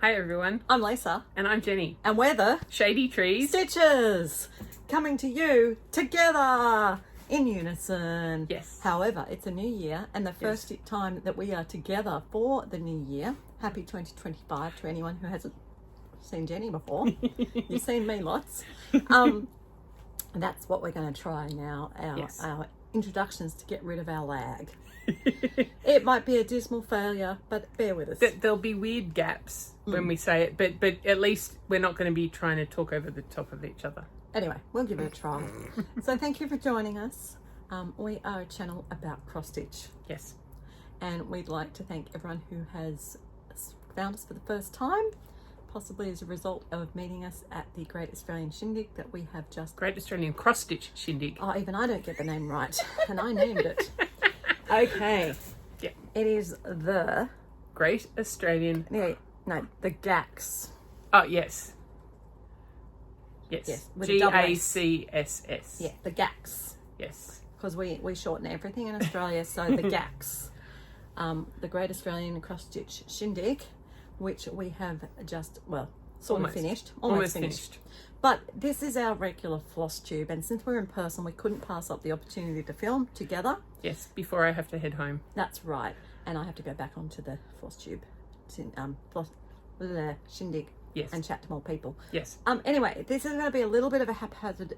Hi everyone, I'm Lisa. and I'm Jenny. And we're the Shady Trees. Stitches, coming to you together in unison. Yes. However, it's a new year and the first time that we are together for the new year. Happy 2025 to anyone who hasn't seen Jenny before. You've seen me lots. That's what we're going to try now, our introductions to get rid of our lag. It might be a dismal failure, but bear with us. There'll be weird gaps when we say it, but at least we're not going to be trying to talk over the top of each other. Anyway, we'll give it a try. So thank you for joining us. We are a channel about cross stitch. Yes. And we'd like to thank everyone who has found us for the first time, possibly as a result of meeting us at the Great Australian Shindig that we have just... Great Australian Cross Stitch Shindig. Oh, even I don't get the name right, and I named it. Okay. Yeah. It is the... Great Australian... the GACSS. Oh, yes. Yes, with GACSS. Yeah, the GACSS. Yes. Because we shorten everything in Australia, so the GACSS. The Great Australian Cross Stitch Shindig, which we have just, almost finished. But this is our regular Flosstube, and since we're in person, we couldn't pass up the opportunity to film together. Yes, before I have to head home. That's right. And I have to go back onto the Flosstube, Shindig, yes, and chat to more people. Yes. Anyway, this is going to be a little bit of a haphazard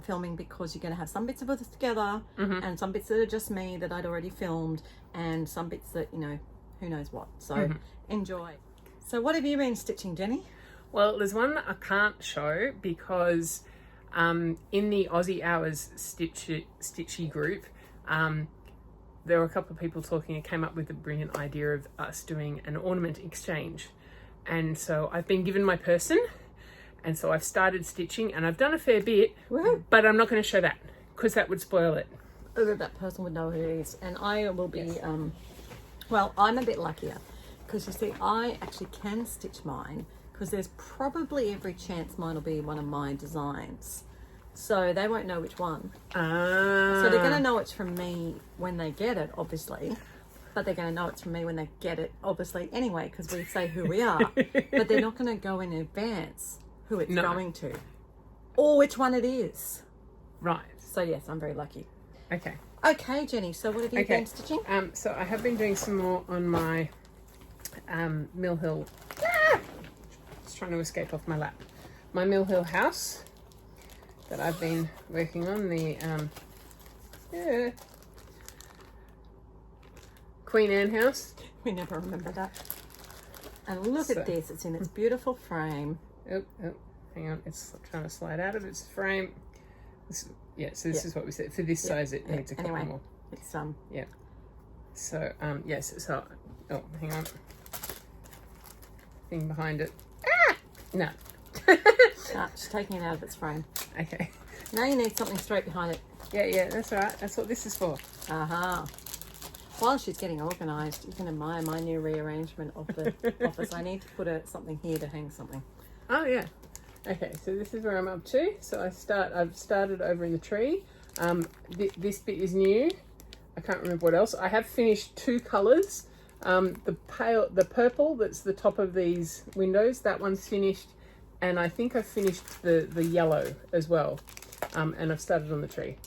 filming because you're going to have some bits of us together and some bits that are just me that I'd already filmed and some bits that, who knows what. So enjoy. So what have you been stitching, Jenny? Well, there's one that I can't show because in the Aussie Hours Stitchy group, there were a couple of people talking and came up with the brilliant idea of us doing an ornament exchange. And so I've been given my person, and so I've started stitching, and I've done a fair bit, but I'm not going to show that because that would spoil it. That person would know who it is, and I will be, I'm a bit luckier because you see, I actually can stitch mine because there's probably every chance mine will be one of my designs. So they won't know which one. So they're going to know it's from me when they get it, obviously. But they're going to know it's from me when they get it, obviously, anyway, because we say who we are. But they're not going to go in advance who it's going to. Or which one it is. Right. So, yes, I'm very lucky. Okay. Okay, Jenny, so what have you been stitching? So I have been doing some more on my Mill Hill. It's trying to escape off my lap. My Mill Hill house that I've been working on. The Queen Anne house. We never remember that. And look at this. It's in its beautiful frame. Oh, hang on. It's trying to slide out of its frame. This is what we said. For this size, it needs a couple more. It's Yeah. So, yes. So, oh, hang on. Thing behind it. Ah! No. She's taking it out of its frame. Okay. Now you need something straight behind it. Yeah, that's all right. That's what this is for. While she's getting organised, you can admire my new rearrangement of the office. I need to put something here to hang something. Oh, yeah. Okay, so this is where I'm up to. So I've started over in the tree. This bit is new. I can't remember what else. I have finished 2 colours. The purple that's the top of these windows, that one's finished. And I think I've finished the yellow as well. And I've started on the tree.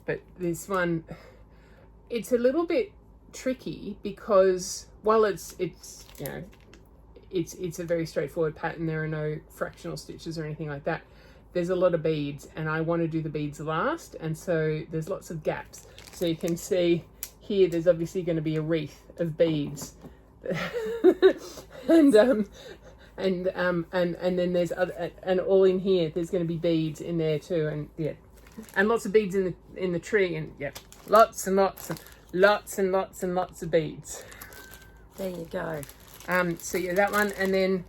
But this one, it's a little bit tricky because while it's a very straightforward pattern, there are no fractional stitches or anything like that. There's a lot of beads, and I want to do the beads last, and so there's lots of gaps. So you can see here, there's obviously going to be a wreath of beads, and then there's other, and all in here, there's going to be beads in there too, and lots of beads in the tree, and lots and lots of beads. There you go. So yeah, that one, and then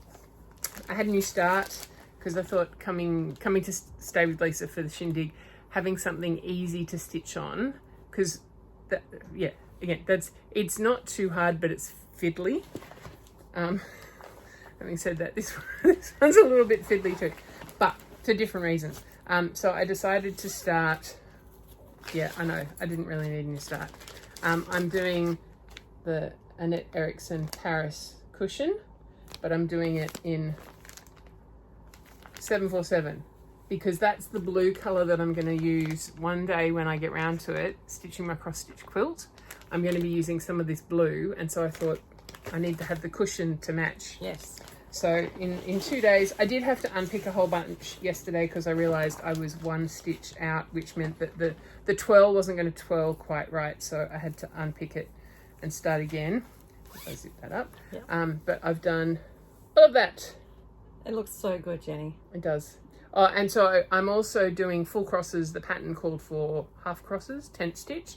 I had a new start because I thought coming to stay with Lisa for the shindig, having something easy to stitch on, because it's not too hard, but it's fiddly. Having said that, this one's a little bit fiddly too, but for different reasons. So I decided to start. Yeah, I know I didn't really need a new start. I'm doing the Annette Erickson Paris cushion, but I'm doing it in 747 because that's the blue color that I'm going to use one day when I get round to it, stitching my cross stitch quilt. I'm going to be using some of this blue, and so I thought I need to have the cushion to match. Yes. So in 2 days, I did have to unpick a whole bunch yesterday because I realized I was one stitch out, which meant that the twirl wasn't going to twirl quite right. So I had to unpick it and start again. If I zip that up. Yep. But I've done all of that. It looks so good, Jenny. It does. Oh, and so I'm also doing full crosses. The pattern called for half crosses, tent stitch.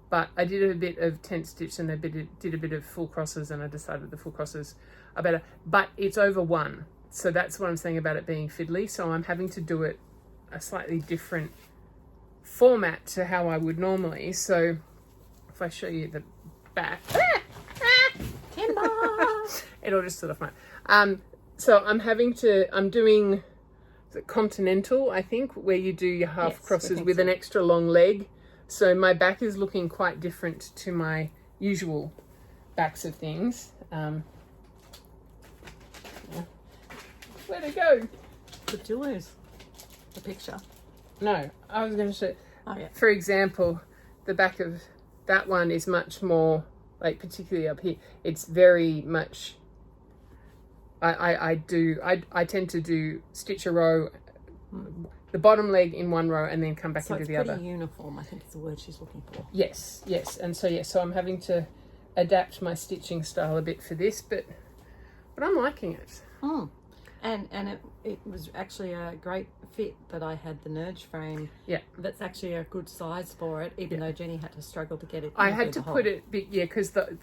But I did a bit of tent stitch and did a bit of full crosses, and I decided the full crosses are better. But it's over one. So that's what I'm saying about it being fiddly. So I'm having to do it a slightly different format to how I would normally. So if I show you the back, Timber! it'll just sort of fine. So I'm doing the continental, I think, where you do your half crosses with an extra long leg. So my back is looking quite different to my usual backs of things. Where'd it go? Did you lose the picture? No, I was going to show. Oh, yeah. For example, the back of that one is much more, like particularly up here, it's very much, I tend to do stitch a row, the bottom leg in one row and then come back into the other. So it's pretty uniform, I think is the word she's looking for. Yes, yes. And so, so I'm having to adapt my stitching style a bit for this, but I'm liking it. Mm. And it was actually a great fit that I had the Nerge frame. Yeah. That's actually a good size for it, even though Jenny had to struggle to get it. I had to put it, because the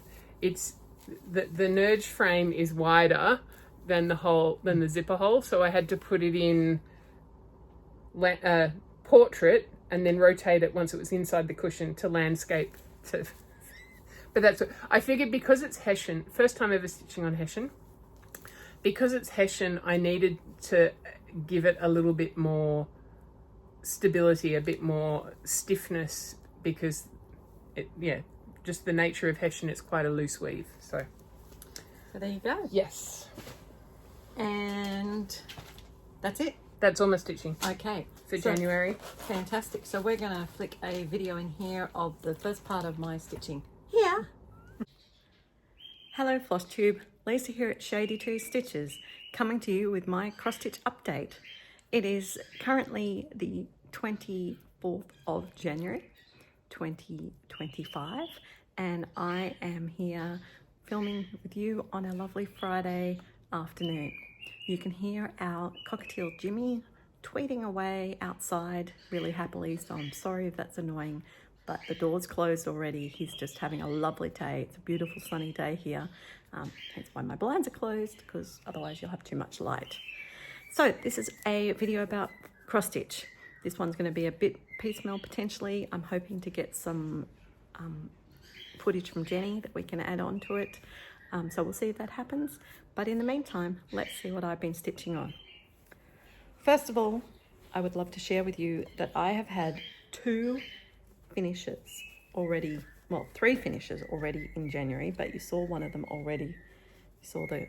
Nerge frame is wider than the zipper hole, so I had to put it in portrait and then rotate it once it was inside the cushion to landscape. But that's what I figured, because it's Hessian, first time ever stitching on Hessian. Because it's Hessian, I needed to give it a little bit more stability, a bit more stiffness, because just the nature of Hessian, it's quite a loose weave. So there you go. Yes. And that's it. That's all my stitching. Okay. For January. Fantastic. So we're going to flick a video in here of the first part of my stitching. Here. Hello Flosstube, Lisa here at Shady Tree Stitches, coming to you with my cross stitch update. It is currently the 24th of January 2025, and I am here filming with you on a lovely Friday afternoon. You can hear our cockatiel Jimmy tweeting away outside really happily, so I'm sorry if that's annoying. But the door's closed already. He's just having a lovely day. It's a beautiful sunny day here. Hence why my blinds are closed, because otherwise you'll have too much light. So this is a video about cross stitch. This one's going to be a bit piecemeal potentially. I'm hoping to get some footage from Jenny that we can add on to it. So we'll see if that happens. But in the meantime, let's see what I've been stitching on. First of all, I would love to share with you that I have had 2 finishes already, well, 3 finishes already in January, but you saw one of them already. You saw the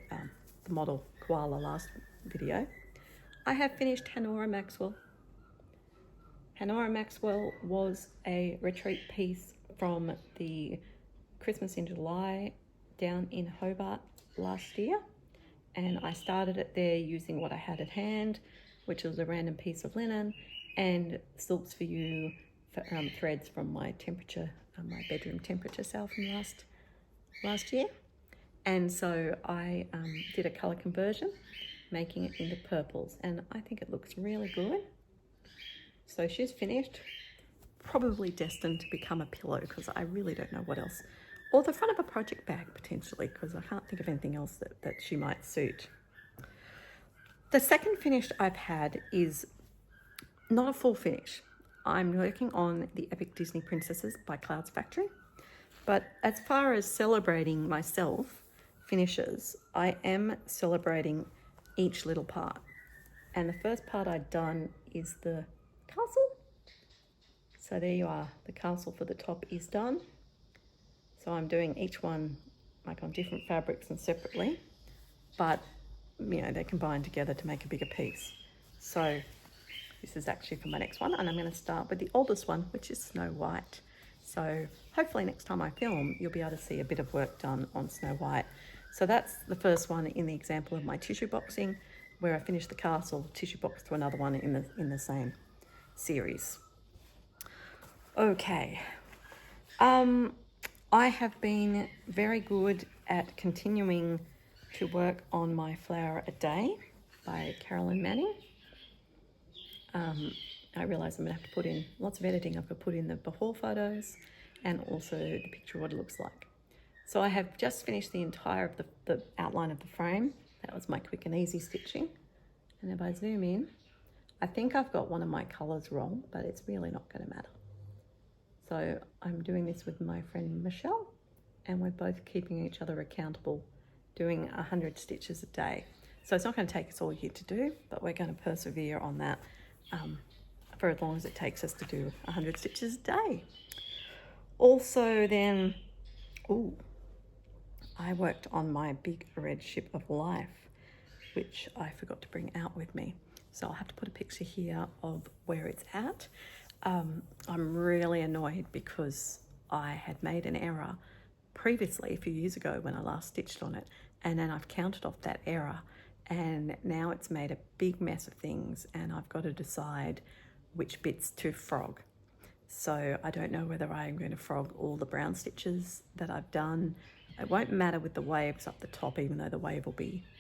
model koala last video. I have finished Hanora Maxwell. Hanora Maxwell was a retreat piece from the Christmas in July down in Hobart last year, and I started it there using what I had at hand, which was a random piece of linen and Silks for You threads from my temperature, my bedroom temperature sale from last year. And so I did a color conversion, making it into purples, and I think it looks really good. So she's finished, probably destined to become a pillow, because I really don't know what else, or the front of a project bag potentially, because I can't think of anything else that she might suit. The second finish I've had is not a full finish. I'm working on the Epic Disney Princesses by Clouds Factory. But as far as celebrating myself finishes, I am celebrating each little part. And the first part I've done is the castle. So there you are, the castle for the top is done. So I'm doing each one like on different fabrics and separately. But they combine together to make a bigger piece. So this is actually for my next one, and I'm going to start with the oldest one, which is Snow White. So hopefully next time I film, you'll be able to see a bit of work done on Snow White. So that's the first one in the example of my tissue boxing, where I finished the castle, tissue box to another one in the same series. Okay. I have been very good at continuing to work on my Flower a Day by Carolyn Manning. I realise I'm going to have to put in lots of editing. I've got to put in the before photos and also the picture of what it looks like. So I have just finished the entire of the outline of the frame. That was my quick and easy stitching. And if I zoom in, I think I've got one of my colours wrong, but it's really not going to matter. So I'm doing this with my friend Michelle, and we're both keeping each other accountable, doing 100 stitches a day. So it's not going to take us all year to do, but we're going to persevere on that for as long as it takes us to do 100 stitches a day. Also then, I worked on my big red ship of life, which I forgot to bring out with me. So I'll have to put a picture here of where it's at. I'm really annoyed because I had made an error previously a few years ago when I last stitched on it, and then I've counted off that error, and now it's made a big mess of things, and I've got to decide which bits to frog. So I don't know whether I'm going to frog all the brown stitches that I've done. It won't matter with the waves up the top, even though the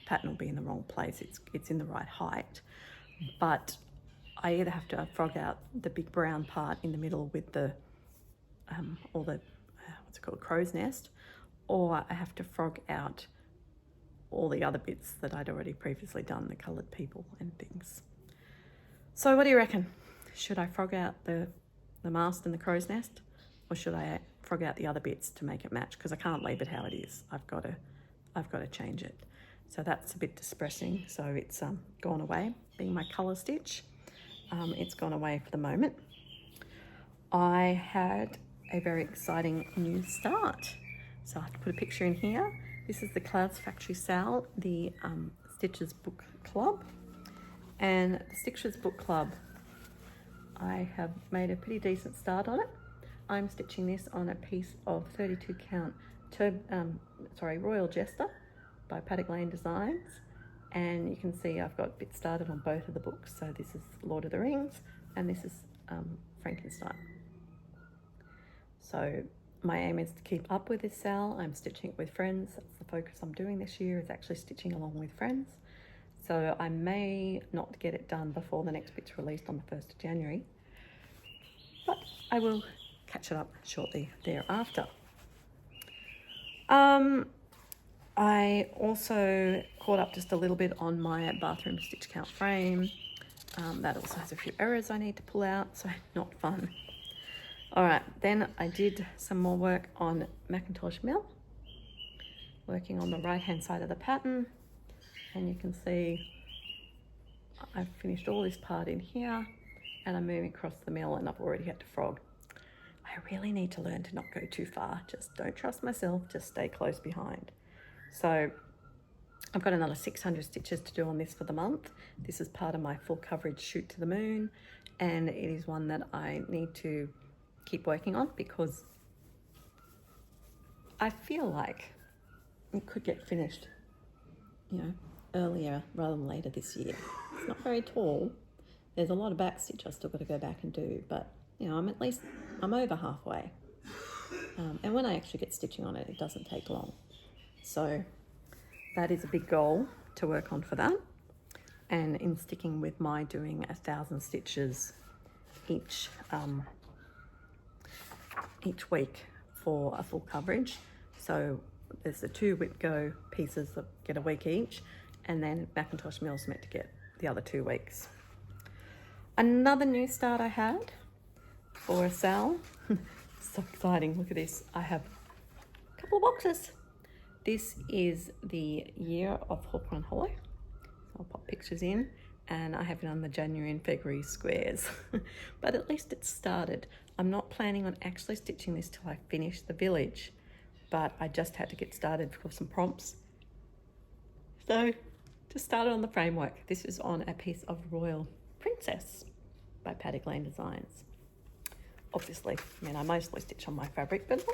pattern will be in the wrong place. It's in the right height, but I either have to frog out the big brown part in the middle with the what's it called, crow's nest, or I have to frog out all the other bits that I'd already previously done, the coloured people and things. So what do you reckon? Should I frog out the mast and the crow's nest, or should I frog out the other bits to make it match? Because I can't leave it how it is. I've got to change it. So that's a bit distressing. So it's gone away, being my colour stitch. It's gone away for the moment. I had a very exciting new start. So I have to put a picture in here. This is the Clouds Factory Sal, the Stitches Book Club. And the Stitches Book Club, I have made a pretty decent start on it. I'm stitching this on a piece of 32 count Royal Jester by Paddock Lane Designs. And you can see I've got bits started on both of the books. So this is Lord of the Rings and this is Frankenstein. So my aim is to keep up with this Sal. I'm stitching it with friends. That's the focus I'm doing this year, is actually stitching along with friends. So I may not get it done before the next bit's released on the 1st of January, but I will catch it up shortly thereafter. I also caught up just a little bit on my bathroom stitch count frame. That also has a few errors I need to pull out, so not fun. All right, then I did some more work on Macintosh Mill, working on the right-hand side of the pattern. And you can see I've finished all this part in here and I'm moving across the mill, and I've already had to frog. I really need to learn to not go too far. Just don't trust myself, just stay close behind. So I've got another 600 stitches to do on this for the month. This is part of my full coverage Shoot to the Moon, and it is one that I need to keep working on because I feel like it could get finished, earlier rather than later this year. It's not very tall. There's a lot of back stitch I've still got to go back and do, but I'm over halfway. And when I actually get stitching on it, it doesn't take long. So that is a big goal to work on for that. And in sticking with my doing 1,000 stitches each week for a full coverage. So there's the 2 Whip Go pieces that get a week each, and then Macintosh Mill's meant to get the other 2 weeks. Another new start I had for a Sal. So exciting, look at this. I have a couple of boxes. This is the year of Hook Run Hollow. So I'll pop pictures in, and I have done the January and February squares. But at least it's started. I'm not planning on actually stitching this till I finish the village, but I just had to get started for some prompts. So Just started on the framework. This is on a piece of Royal Princess by Paddock Lane Designs. Obviously, I mean, I mostly stitch on my fabric, but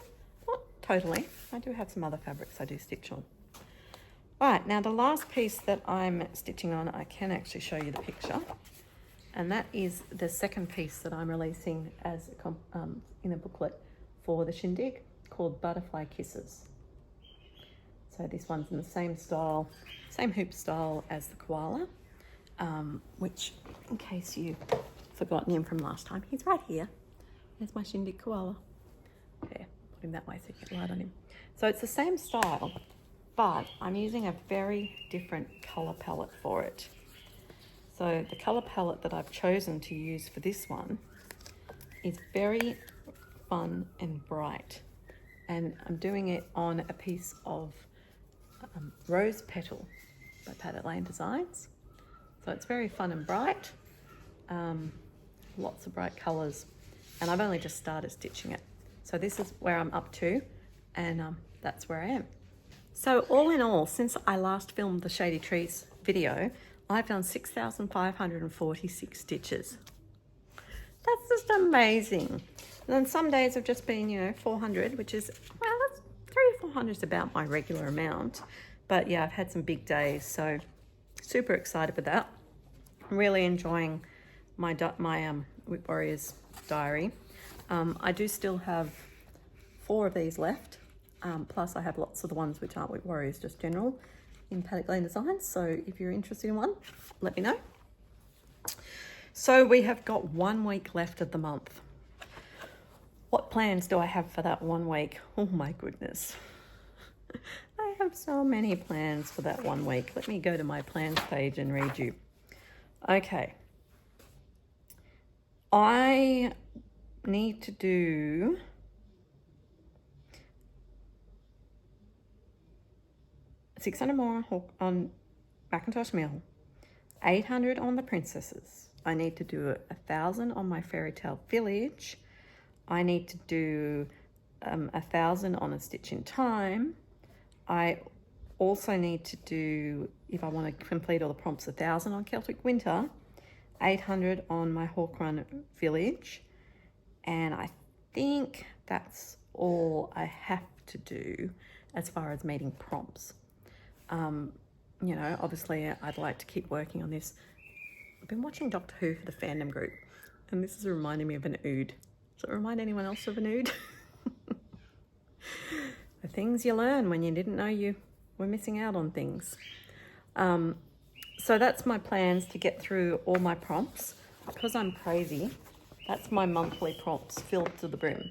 not totally. I do have some other fabrics I do stitch on. Right, now the last piece that I'm stitching on, I can actually show you the picture. And that is the second piece that I'm releasing as in a booklet for the Shindig, called Butterfly Kisses. So this one's in the same style, same hoop style as the koala, which, in case you've forgotten him from last time, he's right here. There's my Shindig koala. There, put him that way so you get light on him. So it's the same style, but I'm using a very different colour palette for it. So the colour palette that I've chosen to use for this one is very fun and bright. And I'm doing it on a piece of Rose Petal by Paddock Lane Designs. So it's very fun and bright, lots of bright colours. And I've only just started stitching it. So this is where I'm up to, and that's where I am. So all in all, since I last filmed the Shady Trees video, I've done 6,546 stitches. That's just amazing. And then some days have just been, 400, which is, well, that's 300 or 400 is about my regular amount. But yeah, I've had some big days, so super excited for that. I'm really enjoying my Whip Warriors diary. I do still have 4 of these left. Plus I have lots of the ones which aren't Whip Warriors, just general in Paddock Lane Designs. So if you're interested in one, let me know. So we have got 1 week left of the month. What plans do I have for that 1 week? Oh my goodness. I have so many plans for that 1 week. Let me go to my plans page and read you. Okay. I need to do $600 more on Macintosh Mill, 800 on the Princesses. I need to do 1,000 on my Fairy Tale Village. I need to do 1,000 on A Stitch in Time. I also need to do, if I want to complete all the prompts, 1,000 on Celtic Winter, 800 on my Hawk Run Village, and I think that's all I have to do as far as meeting prompts. Obviously I'd like to keep working on this. I've been watching Doctor Who for the fandom group, and this is reminding me of an ood. Does it remind anyone else of an ood? The things you learn when you didn't know you were missing out on things. So that's my plans, to get through all my prompts. Because I'm crazy, that's my monthly prompts filled to the brim.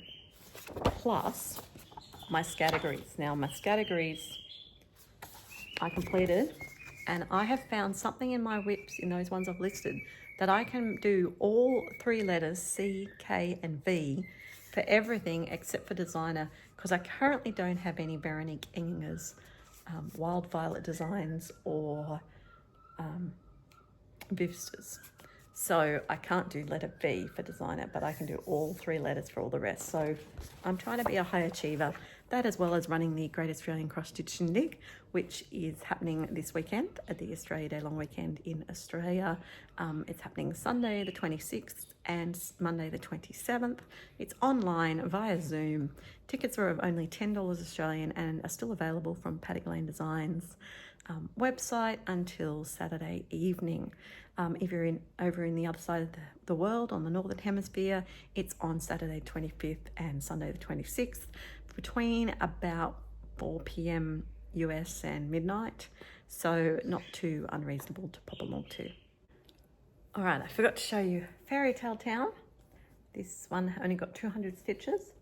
Plus my categories. Now my categories I completed, and I have found something in my whips, in those ones I've listed, that I can do all 3 letters, C, K and V, for everything except for designer, because I currently don't have any Veronique Enger's Wild Violet designs or Vivsta's. So I can't do letter V for designer, but I can do all 3 letters for all the rest. So I'm trying to be a high achiever. That, as well as running the Great Australian Cross Stitch Shindig, which is happening this weekend at the Australia Day Long Weekend in Australia. It's happening Sunday the 26th and Monday the 27th. It's online via Zoom. Tickets are of only $10 Australian and are still available from Paddock Lane Designs website until Saturday evening. If you're over in the other side of the world, on the Northern Hemisphere, it's on Saturday 25th and Sunday the 26th between about 4 p.m. US and midnight. So not too unreasonable to pop along to. All right, I forgot to show you Fairy Tale Town. This one only got 200 stitches,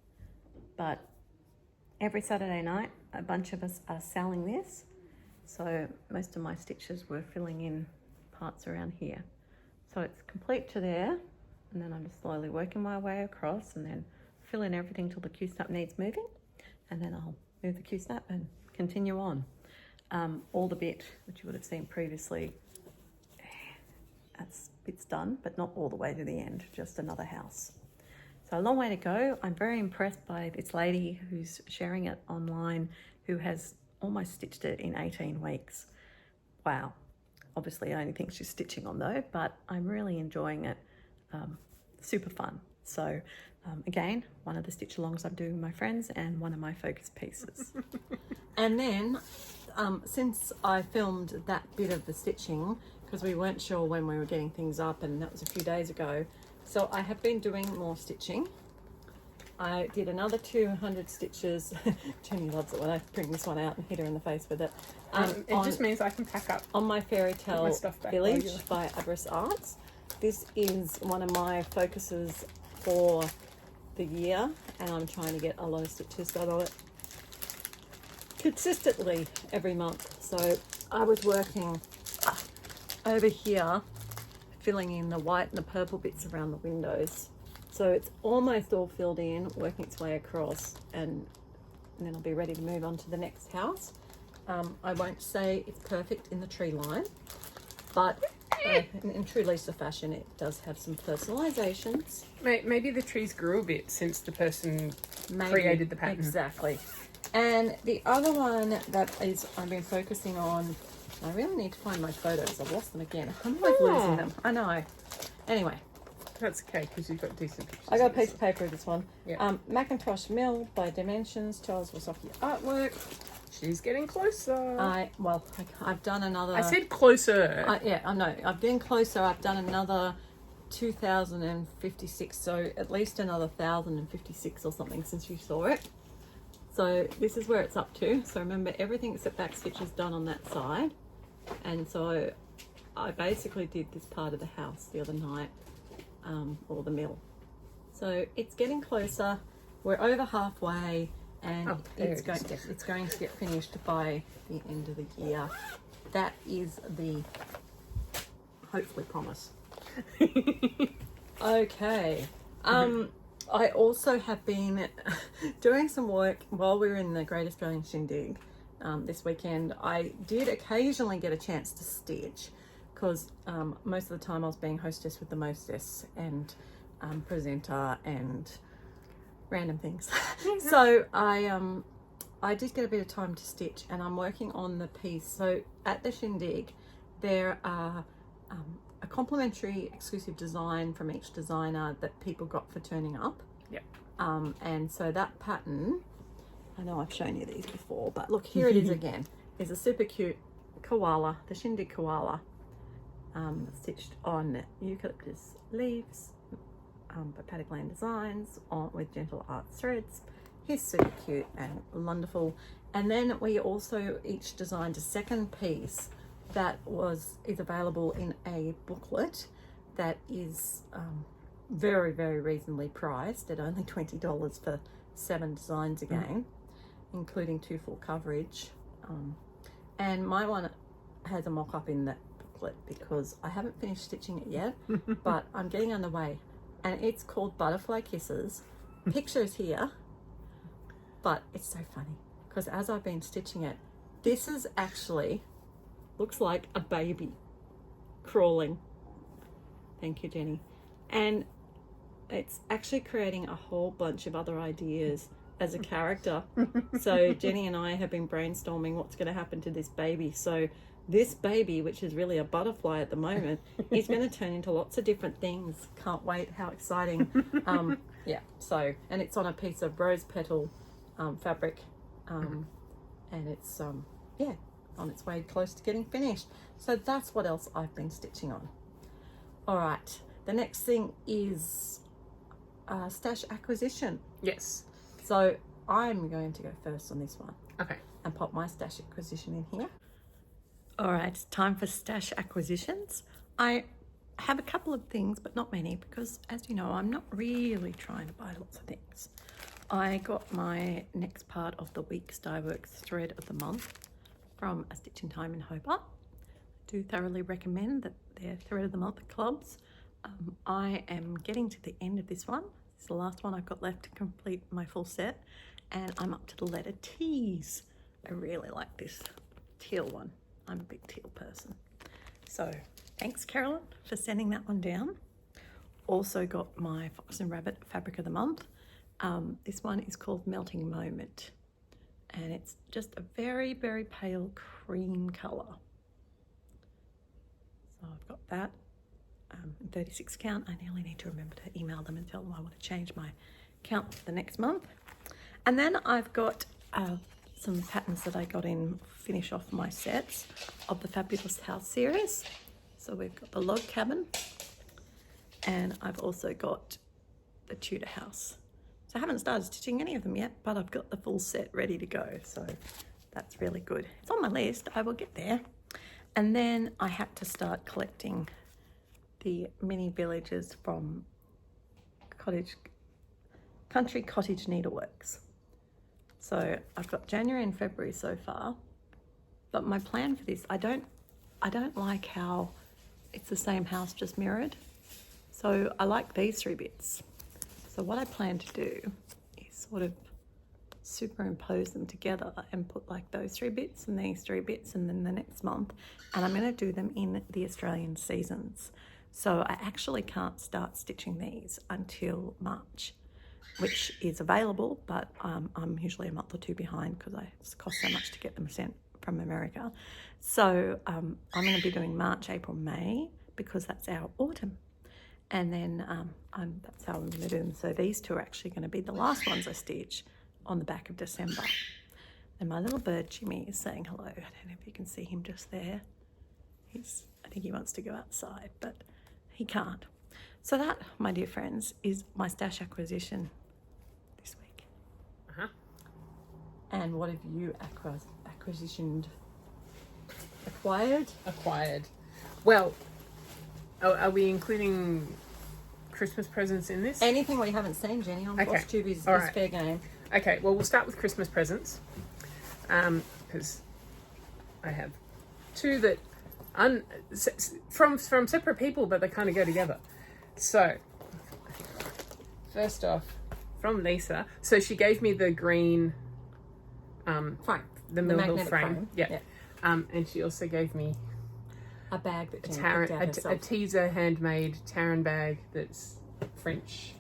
but every Saturday night, a bunch of us are selling this. So most of my stitches were filling in parts around here. So it's complete to there, and then I'm just slowly working my way across and then fill in everything till the Q-snap needs moving, and then I'll move the Q-snap and continue on. All the bit, which you would have seen previously, that's bits done, but not all the way to the end, just another house. So a long way to go. I'm very impressed by this lady who's sharing it online, who has almost stitched it in 18 weeks. Wow. obviously the only thing she's stitching on though, but I'm really enjoying it. Super fun. So again, one of the stitch alongs I'm doing with my friends and one of my focus pieces. And then since I filmed that bit of the stitching, because we weren't sure when we were getting things up, and that was a few days ago, so I have been doing more stitching. I did another 200 stitches. Jenny loves it when I bring this one out and hit her in the face with it. It just means I can pack up on my Fairy Tale Village later. by Abris Arts. This is one of my focuses for the year, and I'm trying to get a lot of stitches done on it consistently every month. So I was working over here filling in the white and the purple bits around the windows, so it's almost all filled in, working its way across, and then I'll be ready to move on to the next house. I won't say it's perfect in the tree line, but in true Lisa fashion, it does have some personalizations. Maybe the trees grew a bit since the person created the pattern. Exactly. And the other one that is I've been focusing on, I really need to find my photos. I've lost them again. I'm like losing them. I know. Anyway. That's okay, because you've got decent pictures. I got a piece of paper of this one. Yeah. Macintosh Mill by Dimensions, Charles Wasocki artwork. She's getting closer. I've done another. I said closer. Yeah, I know. I've been closer. I've done another 2,056, so at least another 1,056 or something since you saw it. So this is where it's up to. So remember, everything except back stitch is done on that side. And so I basically did this part of the house the other night, or the mill. So it's getting closer. We're over halfway, and it's going to get finished by the end of the year. That is the hopefully promise. Okay. I also have been doing some work while we were in the Great Australian Shindig this weekend. I did occasionally get a chance to stitch, because most of the time I was being hostess with the mostess and presenter and random things. So I did get a bit of time to stitch, and I'm working on the piece. So at the Shindig there are a complimentary exclusive design from each designer that people got for turning up. Yep. And so that pattern, I know I've shown you these before, but look, here it is again. Is a super cute koala, the Shindig koala, stitched on eucalyptus leaves by Paddock Land Designs with Gentle Art threads. He's super cute and wonderful. And then we also each designed a second piece that is available in a booklet that is very, very reasonably priced at only $20 for 7 designs again, including 2 full coverage. And my one has a mock-up in that booklet because I haven't finished stitching it yet, but I'm getting underway. And it's called Butterfly Kisses. Pictures here, but it's so funny because as I've been stitching it, this is actually looks like a baby crawling. Thank you, Jenny. And it's actually creating a whole bunch of other ideas as a character. So Jenny and I have been brainstorming what's going to happen to this baby. So this baby, which is really a butterfly at the moment, is going to turn into lots of different things. Can't wait. How exciting. Yeah. So, and it's on a piece of rose petal fabric. And it's, yeah, on its way close to getting finished. So that's what else I've been stitching on. All right. The next thing is stash acquisition. Yes. So I'm going to go first on this one. Okay. And pop my stash acquisition in here. All right, time for stash acquisitions. I have a couple of things, but not many, because as you know, I'm not really trying to buy lots of things. I got my next part of the week's Dyeworks thread of the month from A Stitch in Time in Hobart. I do thoroughly recommend that they're thread of the month clubs. I am getting to the end of this one. It's the last one I've got left to complete my full set, and I'm up to the letter T's. I really like this teal one. I'm a big teal person. So thanks, Carolyn, for sending that one down. Also got my Fox and Rabbit fabric of the month. This one is called Melting Moment, and it's just a very, very pale cream color. that. 36 count. I nearly need to remember to email them and tell them I want to change my count for the next month. And then I've got some patterns that I got in finish off my sets of the Fabulous House series. So we've got the log cabin, and I've also got the Tudor house. So I haven't started stitching any of them yet, but I've got the full set ready to go. So that's really good. It's on my list. I will get there. And then I had to start collecting the mini villages from Country Cottage Needleworks. So I've got January and February so far, but my plan for this, I don't like how it's the same house just mirrored. So I like these 3 bits. So what I plan to do is sort of superimpose them together and put like those 3 bits and these 3 bits, and then the next month, and I'm going to do them in the Australian seasons. So I actually can't start stitching these until March, which is available, but I'm usually a month or 2 behind because it costs so much to get them sent from America. So I'm going to be doing March, April, May, because that's our autumn. And then that's how I'm going to do them. So these 2 are actually going to be the last ones I stitch on the back of December. And my little bird Jimmy is saying hello. I don't know if you can see him just there. I think he wants to go outside, but he can't. So that, my dear friends, is my stash acquisition this week. And what have you acquired? Well, are we including Christmas presents in this? Anything we haven't seen, Jenny, on Flosstube is fair game. Okay, well, we'll start with Christmas presents, because I have 2 that from separate people, but they kind of go together. So first off, from Lisa, so she gave me the green Frame. the Mill Hill magnetic frame. Yeah. And she also gave me a bag that a teaser handmade Taran bag that's French.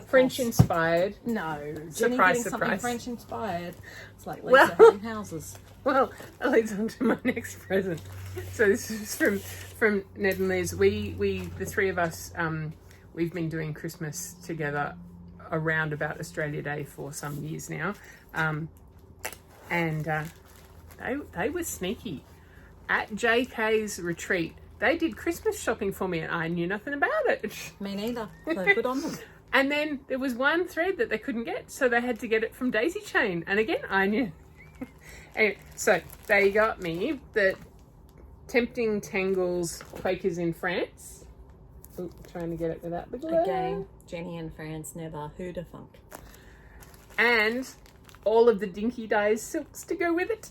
French inspired. No, Jenny Surprise, getting something surprise. French inspired. It's like Lisa having houses. Well, that leads on to my next present. So this is from Ned and Liz. We the 3 of us, we've been doing Christmas together around about Australia Day for some years now, and they were sneaky. At JK's retreat, they did Christmas shopping for me, and I knew nothing about it. Me neither. So good on them. And then there was one thread that they couldn't get, so they had to get it from Daisy Chain. And again, I knew. Anyway, so they got me the Tempting Tangles Quakers in France. Ooh, trying to get it without the glue. Again, Jenny and France never. Who'd have thunk? And all of the Dinky Dyes silks to go with it.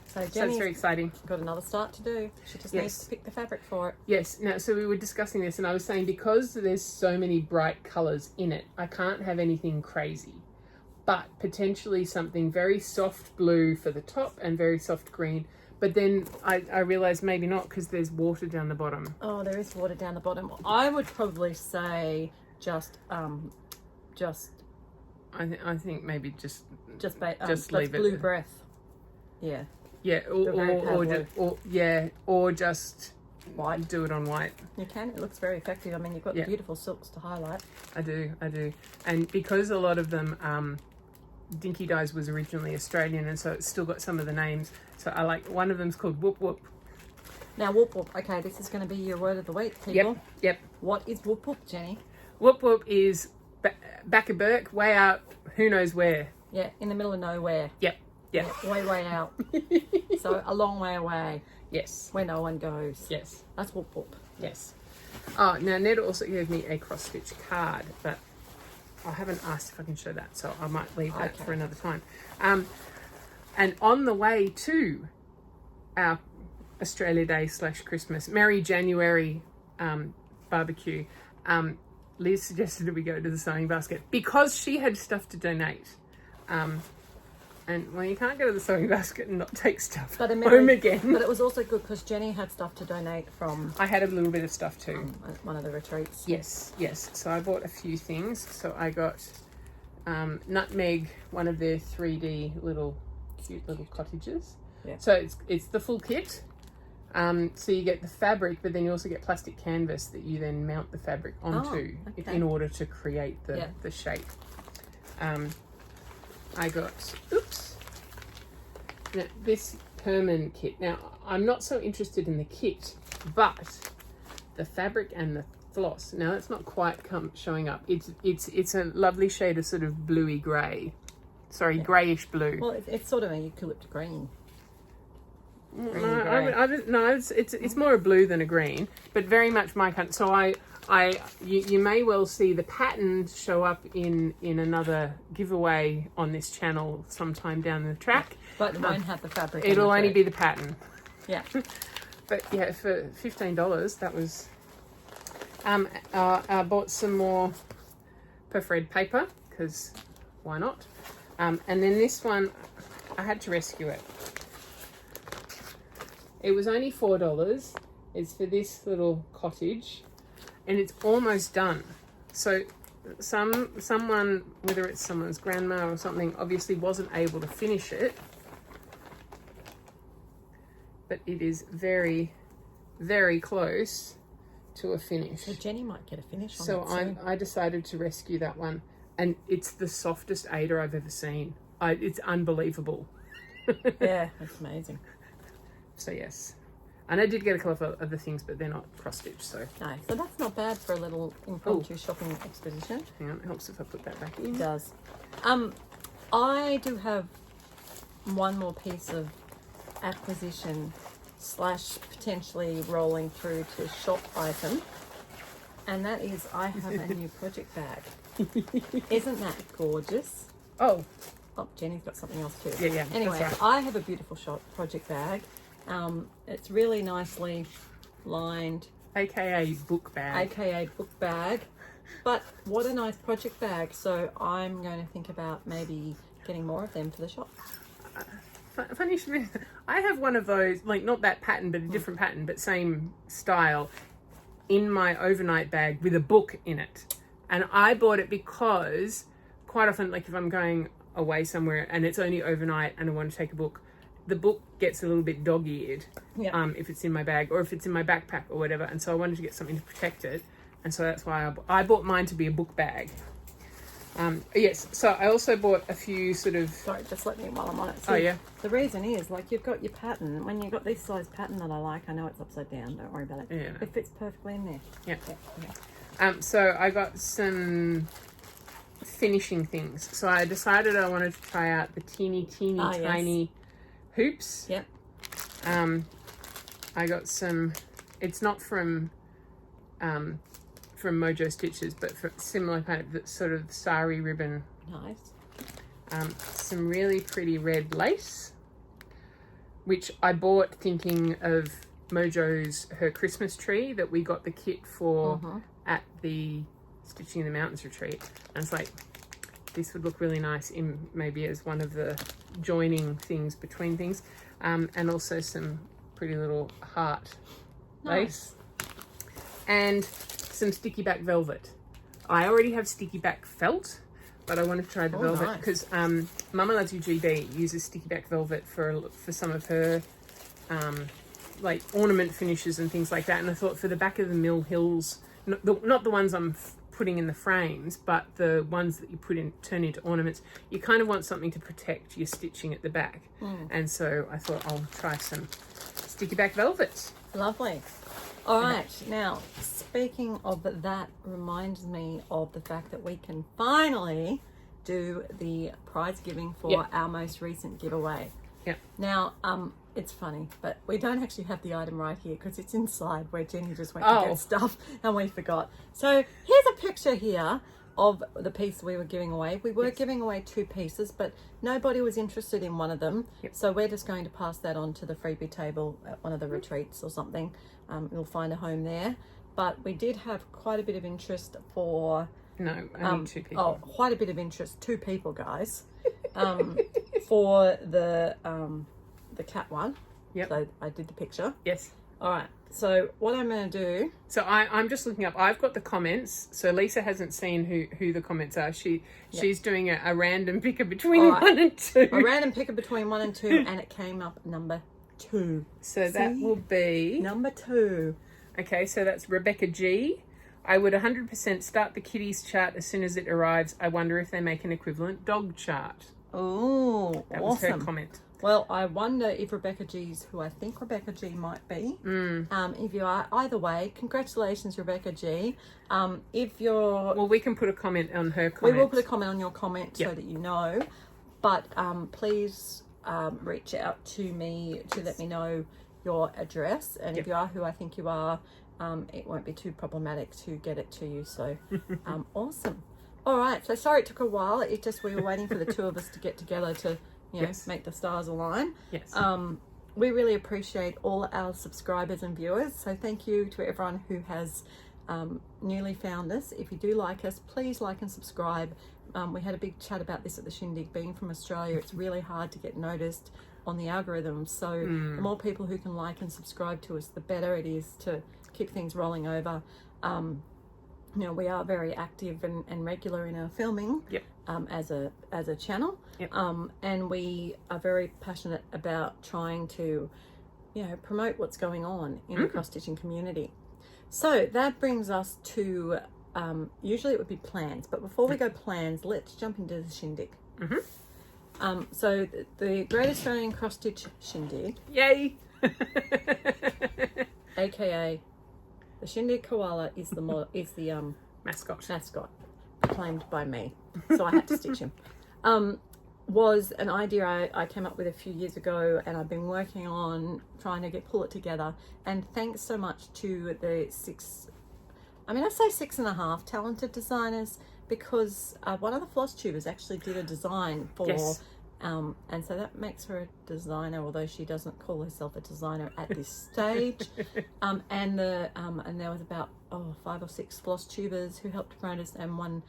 So So it's Jenny's very exciting. got another start to do. She just needs to pick the fabric for it. Yes. Now, so we were discussing this, and I was saying because there's so many bright colours in it, I can't have anything crazy, but potentially something very soft blue for the top and very soft green. But then I realised maybe not, because there's water down the bottom. Oh, there is water down the bottom. I would probably say just I think maybe just leave it. blue breath. Yeah. Yeah, or just White. do it on white. You can. It looks very effective. I mean, you've got Yeah. the beautiful silks to highlight. I do. And because a lot of them, Dinky Dyes was originally Australian, and so it's still got some of the names. So I like, one of them's called Whoop Whoop. Now, whoop whoop. Okay, this is going to be your word of the week, people. Yep. What is whoop whoop, Jenny? Whoop Whoop is back of Burke, way out, who knows where. Yeah, in the middle of nowhere. Yep. Yeah, way out. So a long way away. Yes. Where no one goes. Yes. That's whoop whoop. Yes. Oh, now Ned also gave me a cross stitch card, but I haven't asked if I can show that, so I might leave that for another time. And on the way to our Australia Day / Christmas, Merry January barbecue, Liz suggested that we go to the sewing basket because she had stuff to donate. And well, you can't go to the sewing basket and not take stuff home again. But it was also good because Jenny had stuff to donate from. I had a little bit of stuff too. At one of the retreats. Yes. So I bought a few things. So I got Nutmeg, one of their 3D cute little cottages. Yeah. So it's the full kit. So you get the fabric, but then you also get plastic canvas that you then mount the fabric onto in order to create the shape. I got, now, this Herman kit. Now, I'm not so interested in the kit, but the fabric and the floss. Now, it's not quite showing up. It's a lovely shade of sort of bluey grey. Sorry, greyish blue. Well, it's sort of a eucalypt green. No, it's more a blue than a green, but very much my kind. So you may well see the pattern show up in another giveaway on this channel sometime down the track. But it won't have the fabric. It'll only be the pattern. Yeah. But yeah, for $15, that was. I bought some more perforated paper because why not? And then this one, I had to rescue it. It was only $4. It's for this little cottage, and it's almost done. So someone, whether it's someone's grandma or something, obviously wasn't able to finish it. But it is very, very close to a finish. So Jenny might get a finish on so it soon. I decided to rescue that one, and it's the softest Ada I've ever seen. It's unbelievable. Yeah, that's amazing. So yes, and I did get a couple of other things, but they're not cross stitched. So No, so that's not bad for a little impromptu shopping expedition. hang on, it helps if I put that back It in. does. I do have one more piece of acquisition / potentially rolling through to shop item, and that is I have a new project bag. Isn't that gorgeous? Oh, Jenny's got something else too. Yeah, Anyway, that's I have a beautiful shop project bag. It's really nicely lined, AKA book bag. aka book bag. But what a nice project bag. So I'm going to think about maybe getting more of them for the shop. Funny you should mention, I have one of those, like not that pattern, but a different pattern, but same style, in my overnight bag with a book in it. And I bought it because quite often, like if I'm going away somewhere and it's only overnight and I want to take a book, the book gets a little bit dog-eared if it's in my bag or if it's in my backpack or whatever. And so I wanted to get something to protect it. And so that's why I bought mine to be a book bag. Yes, so I also bought a few sort of... Sorry, just let me while I'm on it. Oh, yeah. The reason is, like, you've got your pattern. When you've got this size pattern that I like, I know it's upside down. Don't worry about it. Yeah. It fits perfectly in there. Yeah. Okay. So I got some finishing things. So I decided I wanted to try out the teeny tiny hoops. Yep. I got some, it's not from Mojo Stitches, but for similar kind of sort of sari ribbon. Nice. Some really pretty red lace, which I bought thinking of Mojo's her Christmas tree that we got the kit for at the Stitching in the Mountains retreat. And it's like, this would look really nice in maybe as one of the joining things between things. And also some pretty little heart lace. And some sticky back velvet. I already have sticky back felt, but I want to try the velvet because Mama Loves You GB uses sticky back velvet for some of her like ornament finishes and things like that. And I thought for the back of the Mill Hills, not the ones I'm putting in the frames, but the ones that you turn into ornaments, you kind of want something to protect your stitching at the back. And so I thought I'll try some sticky back velvet. Lovely. All right. Now, speaking of that, reminds me of the fact that we can finally do the prize giving for our most recent giveaway. Yeah. Now, it's funny, but we don't actually have the item right here because it's inside where Jenny just went to get stuff and we forgot. So here's a picture here of the piece we were giving away. We were giving away 2 pieces, but nobody was interested in one of them. So we're just going to pass that on to the freebie table at one of the retreats or something. We'll find a home there. But we did have quite a bit of interest for... No, only 2 people. Oh, quite a bit of interest. 2 people, guys. For the cat one. Yep. So I did the picture. Yes. All right. So what I'm going to do... So I'm just looking up. I've got the comments. So Lisa hasn't seen who the comments are. She's doing a random picker between 1 and 2. A random picker between 1 and 2, and it came up number 2. So that will be... Number 2. Okay, so that's Rebecca G. I would 100% start the kitties chart as soon as it arrives. I wonder if they make an equivalent dog chart. Oh, That awesome. was her comment. Well, I wonder if Rebecca G's who I think Rebecca G might be. If you are, either way, congratulations, Rebecca G. If you're... Well, we can put a comment on her comment. We will put a comment on your comment so that you know. But please reach out to me to let me know your address. And if you are who I think you are, it won't be too problematic to get it to you. So awesome. All right. So sorry it took a while. It just, we were waiting for the two of us to get together to, you know, make the stars align. Yes. We really appreciate all our subscribers and viewers. So thank you to everyone who has newly found us. If you do like us, please like and subscribe. We had a big chat about this at the Shindig. Being from Australia, it's really hard to get noticed on the algorithm. So the more people who can like and subscribe to us, the better it is to keep things rolling over. You know, we are very active and regular in our filming as a channel. And we are very passionate about trying to, you know, promote what's going on in the cross-stitching community. So that brings us to, usually it would be plans, but before we go plans, let's jump into the Shindig. So the Great Australian Cross Stitch Shindig. Yay! AKA the Shindig koala is the mascot claimed by me, so I had to stitch him. Was an idea I came up with a few years ago, and I've been working on trying to pull it together. And thanks so much to the 6.5 talented designers, because one of the Flosstubers actually did a design for and so that makes her a designer, although she doesn't call herself a designer at this stage. And there was about 5 or 6 Flosstubers who helped promote us, and one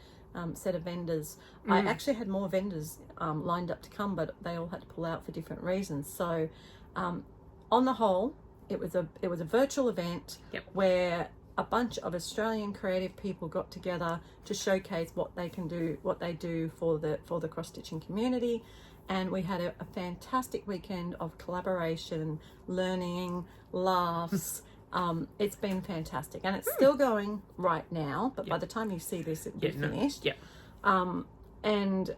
set of vendors. I actually had more vendors lined up to come, but they all had to pull out for different reasons. So on the whole, it was a virtual event where a bunch of Australian creative people got together to showcase what they can do, what they do for the cross-stitching community. And we had a fantastic weekend of collaboration, learning, laughs. It's been fantastic, and it's still going right now, but by the time you see this, it'll be finished. And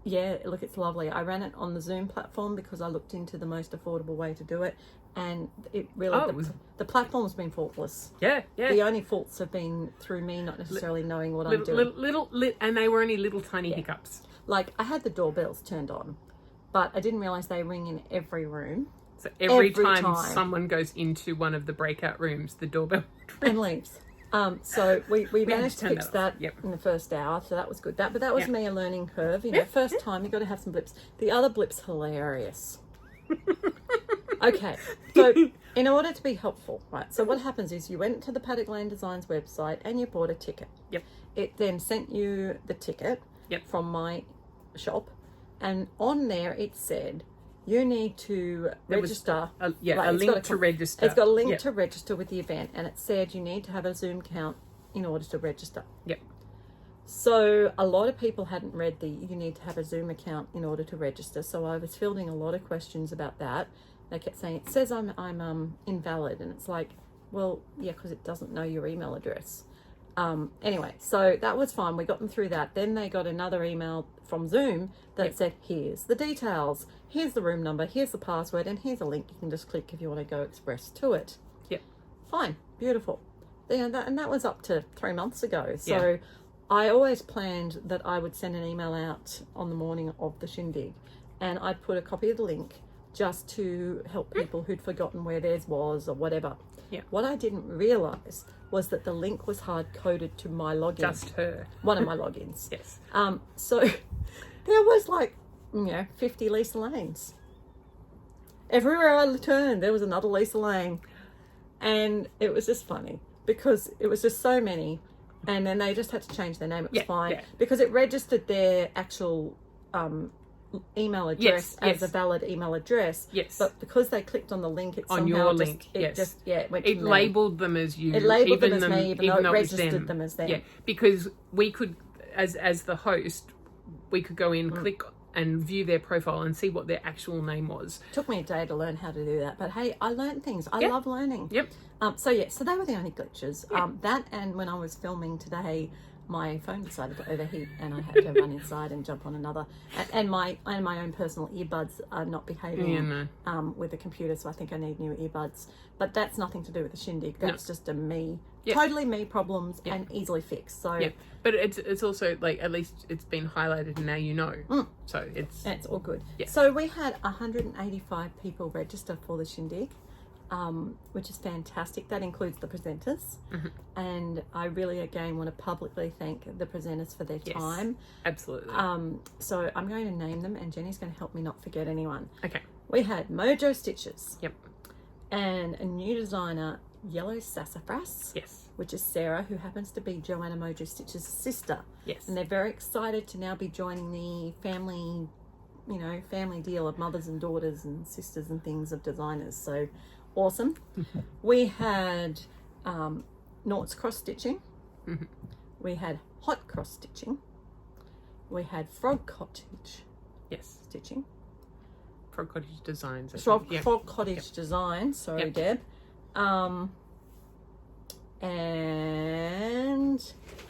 yeah, look, it's lovely. I ran it on the Zoom platform because I looked into the most affordable way to do it, and it really the platform's been faultless. The only faults have been through me not necessarily knowing what I'm doing. And they were only little tiny hiccups. Like, I had the doorbells turned on, but I didn't realize they ring in every room. So every time someone goes into one of the breakout rooms, the doorbell and leaves. So we managed to fix that in the first hour, so that was good. But that was me, a learning curve. You know, first time, you got to have some blips. The other blip's hilarious. Okay, so in order to be helpful, right, so what happens is you went to the Paddock Lane Designs website and you bought a ticket. It then sent you the ticket from my shop, and on there it said you need to register. A link to register. It's got a link to register with the event, and it said you need to have a Zoom account in order to register. So a lot of people hadn't read you need to have a Zoom account in order to register. So I was fielding a lot of questions about that. They kept saying, it says I'm invalid, and it's like, well, yeah, because it doesn't know your email address. Anyway, so that was fine. We got them through that. Then they got another email from Zoom that said, here's the details, here's the room number, here's the password, and here's a link you can just click if you want to go express to it. Fine, beautiful. And that was up to 3 months ago. So I always planned that I would send an email out on the morning of the Shindig, and I'd put a copy of the link just to help people who'd forgotten where theirs was or whatever. What I didn't realize was that the link was hard-coded to my login. Just her. One of my logins. So there was 50 Lisa Lanes. Everywhere I turned, there was another Lisa Lane. And it was just funny because it was just so many. And then they just had to change their name. It was fine. Because it registered their actual email address as a valid email address. But because they clicked on the link, it on somehow your link, it went it to labelled them as you. It labelled them as me, even though it registered them as them. Because we could, as the host, we could go in, click and view their profile and see what their actual name was. Took me a day to learn how to do that, but hey, I learned things. I love learning. Yep. So they were the only glitches. That, and when I was filming today, my phone decided to overheat and I had to run inside and jump on another. And my own personal earbuds are not behaving with the computer, so I think I need new earbuds. But that's nothing to do with the shindig. That's just a me, totally me problems and easily fixed. So but it's also like, at least it's been highlighted and now you know. So it's all good. Yeah. So we had 185 people register for the shindig. Which is fantastic. That includes the presenters, and I really again want to publicly thank the presenters for their time. Absolutely. So I'm going to name them, and Jenny's going to help me not forget anyone. Okay. We had Mojo Stitches. Yep. And a new designer, Yellow Sassafras. Yes. Which is Sarah, who happens to be Joanna Mojo Stitches' sister. Yes. And they're very excited to now be joining the family, family deal of mothers and daughters and sisters and things of designers. So awesome. We had Noughts cross stitching. We had hot cross stitching. We had frog cottage stitching. Frog cottage designs. Frog cottage design. Sorry, Deb. And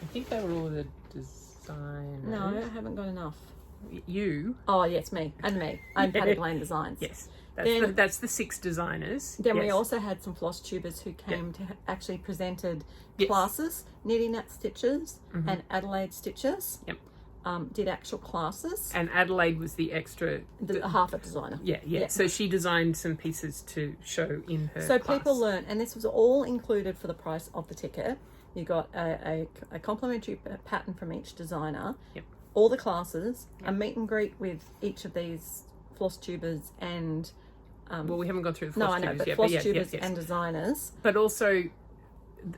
I think they were all the designers. No, I haven't got enough. You? Oh yes, me. I'm Paddy Blaine Designs. Yes. That's the 6 designers. Then we also had some Flosstubers who came to actually presented classes, Nitty Nat Stitches and Adelaide Stitches. Yep. Did actual classes. And Adelaide was the extra... half a designer. Yeah. So she designed some pieces to show in her So class. people learn, and this was all included for the price of the ticket. You got a complimentary pattern from each designer. Yep. All the classes, a meet and greet with each of these Flosstubers and... well, we haven't gone through the no, Flosstubers I know, but yet. Flosstubers and designers. But also,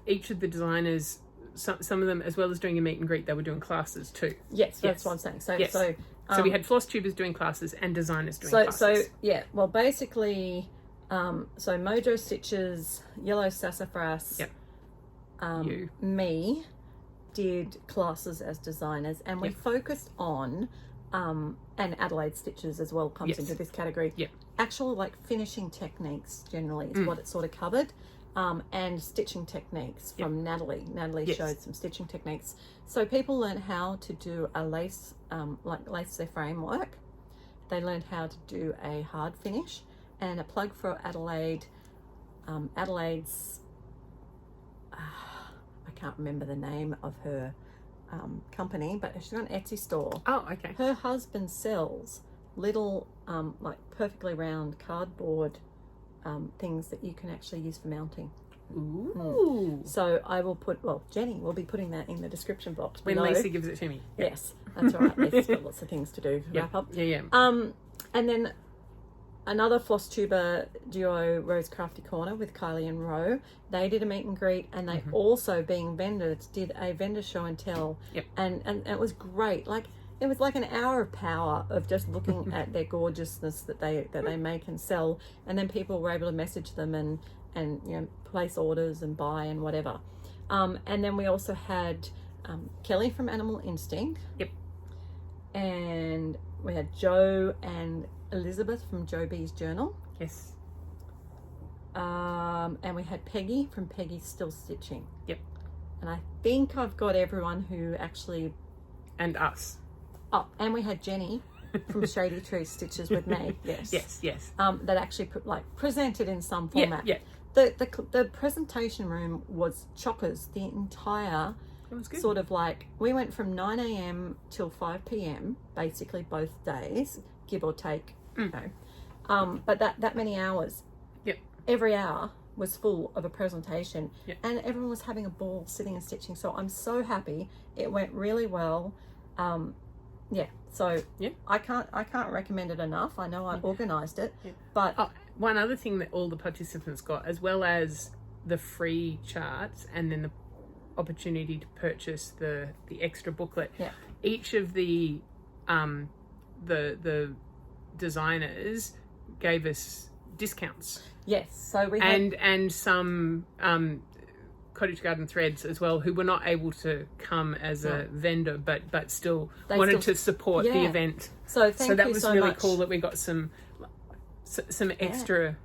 each of the designers, some of them, as well as doing a meet and greet, they were doing classes too. Yes, that's what I'm saying. So, so we had Flosstubers doing classes and designers doing classes. Well, basically, so Mojo Stitches, Yellow Sassafras, me did classes as designers, and we focused on and Adelaide Stitches as well comes into this category. Actual like finishing techniques generally is what it sort of covered, and stitching techniques from Natalie. Natalie showed some stitching techniques, so people learn how to do a lace, lace their framework. They learned how to do a hard finish, and a plug for Adelaide. Adelaide's I can't remember the name of her company, but she's got an Etsy store. Oh, okay. Her husband sells little like perfectly round cardboard things that you can actually use for mounting. Ooh. So I will put, Jenny will be putting that in the description box when below. Lisa gives it to me. Yes, that's all right. Lisa's got lots of things to do to wrap up. And then another Flosstuber duo, Rose Crafty Corner with Kylie and Ro, they did a meet and greet, and they also, being vendors, did a vendor show and tell. And it was great. Like, it was like an hour of power of just looking at their gorgeousness that they make and sell, and then people were able to message them and place orders and buy and whatever. And then we also had Kelly from Animal Instinct. And we had Joe and Elizabeth from Joe B's Journal. Yes. And we had Peggy from Peggy's Still Stitching. And I think I've got everyone who actually... And us. Oh, and we had Jenny from Shady Tree Stitches with me. Yes. That actually presented in some format. The presentation room was chockers. The entire... It was good. Sort of like, we went from 9 a.m. till 5 p.m. basically both days, give or take. But that many hours. Every hour was full of a presentation, and everyone was having a ball sitting and stitching. So I'm so happy. It went really well. I can't recommend it enough. I know I organised it, but one other thing that all the participants got, as well as the free charts and then the opportunity to purchase the extra booklet. Each of the designers gave us discounts. Yes, so we had... and some Cottage Garden Threads as well, who were not able to come as a vendor, but still They wanted still- to support the event. So thank So that you was so really much. cool that we got some extra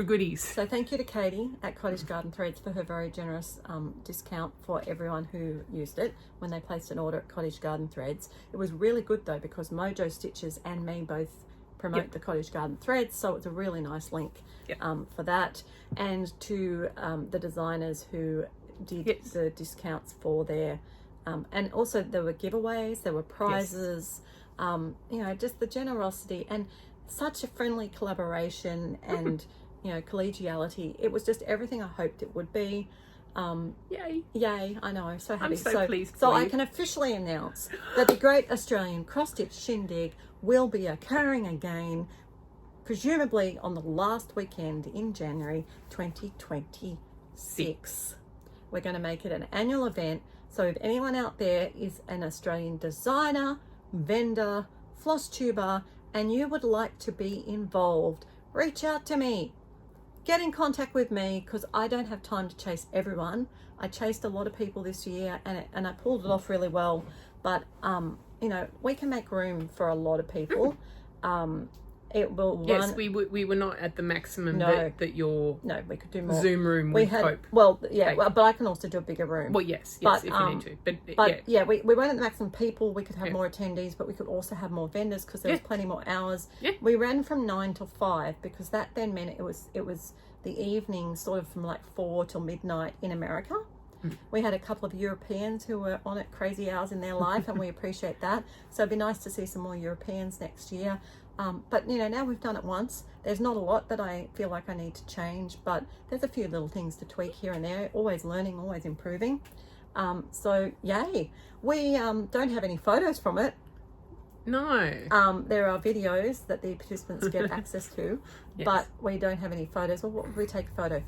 goodies. So thank you to Katie at Cottage Garden Threads for her very generous discount for everyone who used it when they placed an order at Cottage Garden Threads. It was really good though, because Mojo Stitches and me both promote the Cottage Garden Threads, so it's a really nice link for that. And to the designers who did the discounts for their and also there were giveaways, there were prizes, you know, just the generosity and such a friendly collaboration and you know, collegiality. It was just everything I hoped it would be. Yay, I know, so happy. I'm so pleased So for I you. can officially announce that the Great Australian Cross Stitch Shindig will be occurring again, presumably on the last weekend in January 2026. We're going to make it an annual event, so if anyone out there is an Australian designer, vendor, floss tuber, and you would like to be involved, reach out to me. Get in contact with me, because I don't have time to chase everyone. I chased a lot of people this year and I pulled it off really well, but you know, we can make room for a lot of people. It will Yes, we were not at the maximum that your we could do more. Zoom room We would had cope. well, but I can also do a bigger room. Well, yes, but, if you need to. But yeah, we weren't at the maximum people. We could have more attendees, but we could also have more vendors because there was plenty more hours. We ran from 9 till 5 because that then meant it was the evening, sort of from like 4 till midnight in America. We had a couple of Europeans who were on at crazy hours in their life, and we appreciate that. So it'd be nice to see some more Europeans next year. But you know, now we've done it once. There's not a lot that I feel like I need to change, but there's a few little things to tweak here and there. Always learning, always improving. So yay! We don't have any photos from it. No. There are videos that the participants get access to, but we don't have any photos. Well, what would we take a photo?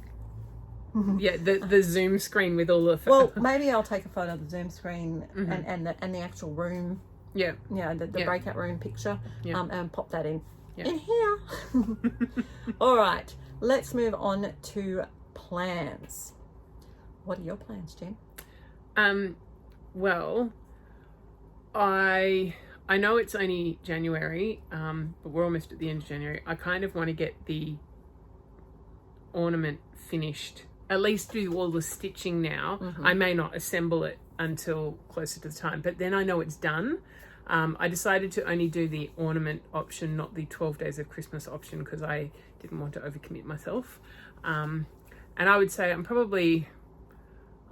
Yeah, the Zoom screen with all the well, maybe I'll take a photo of the Zoom screen and the actual room. Yeah. Yeah, the breakout room picture. And pop that in here. All right, let's move on to plans. What are your plans, Jen? Well, I know it's only January, but we're almost at the end of January. I kind of want to get the ornament finished, at least do all the stitching now. I may not assemble it until closer to the time, but then I know it's done. I decided to only do the ornament option, not the 12 days of Christmas option, because I didn't want to overcommit myself. And I would say I'm probably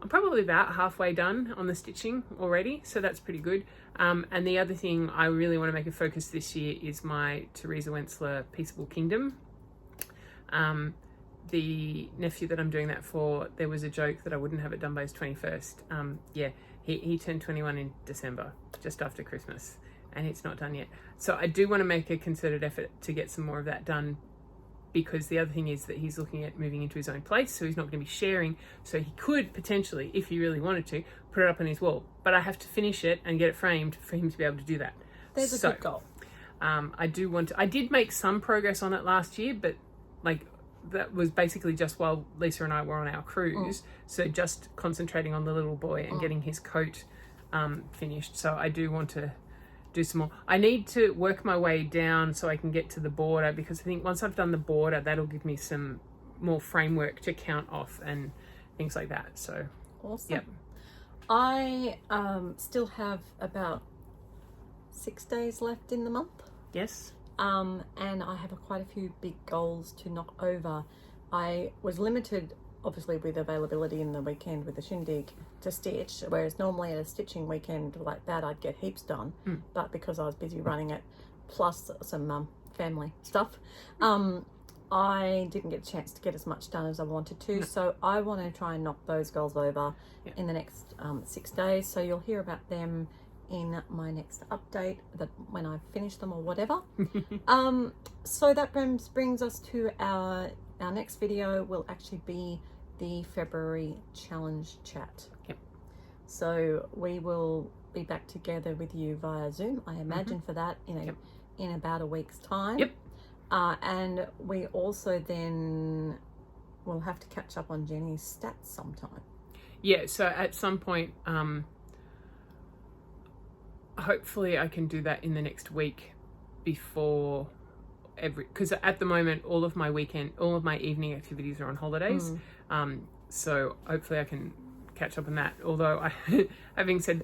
about halfway done on the stitching already, so that's pretty good. And the other thing I really want to make a focus this year is my Teresa Wentzler Peaceable Kingdom. The nephew that I'm doing that for, there was a joke that I wouldn't have it done by his 21st. He turned 21 in December, just after Christmas, and it's not done yet. So I do want to make a concerted effort to get some more of that done, because the other thing is that he's looking at moving into his own place, so he's not going to be sharing. So he could potentially, if he really wanted to, put it up on his wall. But I have to finish it and get it framed for him to be able to do that. There's a good goal. I do want to. I did make some progress on it last year, but like that was basically just while Lisa and I were on our cruise. So just concentrating on the little boy and getting his coat finished. So I do want to do some more. I need to work my way down so I can get to the border, because I think once I've done the border, that'll give me some more framework to count off and things like that. So awesome. Yep. I still have about 6 days left in the month. Yes. And I have quite a few big goals to knock over. I was limited, obviously, with availability in the weekend with the shindig to stitch, whereas normally at a stitching weekend like that, I'd get heaps done. But because I was busy running it, plus some family stuff, I didn't get a chance to get as much done as I wanted to. So I want to try and knock those goals over in the next 6 days. So you'll hear about them in my next update, that when I finish them or whatever. So that brings us to our next video. Will actually be the February challenge chat. Yep. So we will be back together with you via Zoom, I imagine, for that in about a week's time. Yep. And we also then will have to catch up on Jenny's stats sometime. Yeah, so at some point, hopefully I can do that in the next week before because at the moment all of my evening activities are on holidays. So hopefully I can catch up on that. Although having said,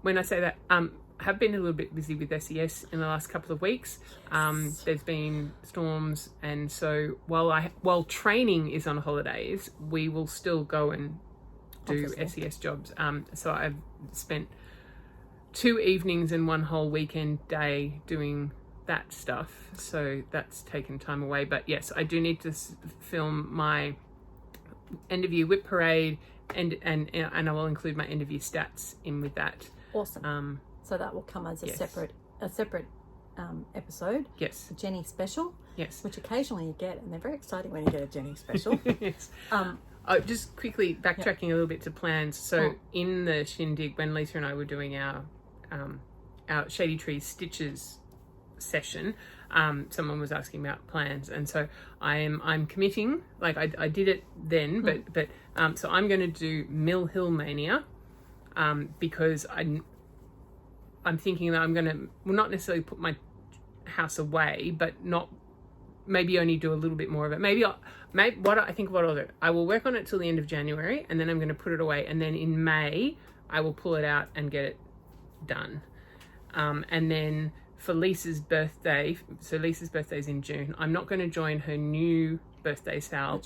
when I say that, I have been a little bit busy with SES in the last couple of weeks. There's been storms, and so while training is on holidays, we will still go and do SES jobs. So I've spent 2 evenings and 1 whole weekend day doing that stuff. So that's taken time away. But yes, I do need to film my end of year whip parade, and I will include my end of year stats in with that. Awesome. So that will come as a separate episode. Yes. A Jenny special. Yes. Which occasionally you get, and they're very exciting when you get a Jenny special. Yes. Just quickly backtracking a little bit to plans. So in the shindig, when Lisa and I were doing our Shady Trees Stitches session, someone was asking about plans, and so I'm committing. Like I did it then, but so I'm going to do Mill Hill Mania, because I'm thinking that I'm going to not necessarily put my house away, but maybe only do a little bit more of it. What I'll do, I will work on it till the end of January, and then I'm going to put it away, and then in May I will pull it out and get it done. And then for Lisa's birthday, so Lisa's birthday is in June, I'm not going to join her new birthday sale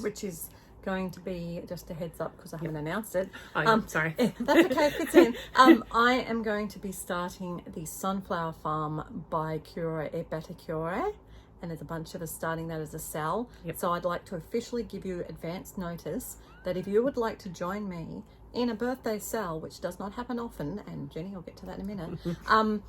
which is going to be, just a heads up because I haven't announced it. Sorry. That's okay, it fits in. I am going to be starting the Sunflower Farm by Cure et Better Cure, and there's a bunch of us starting that as a cell. So I'd like to officially give you advance notice that if you would like to join me in a birthday cell, which does not happen often, and Jenny will get to that in a minute,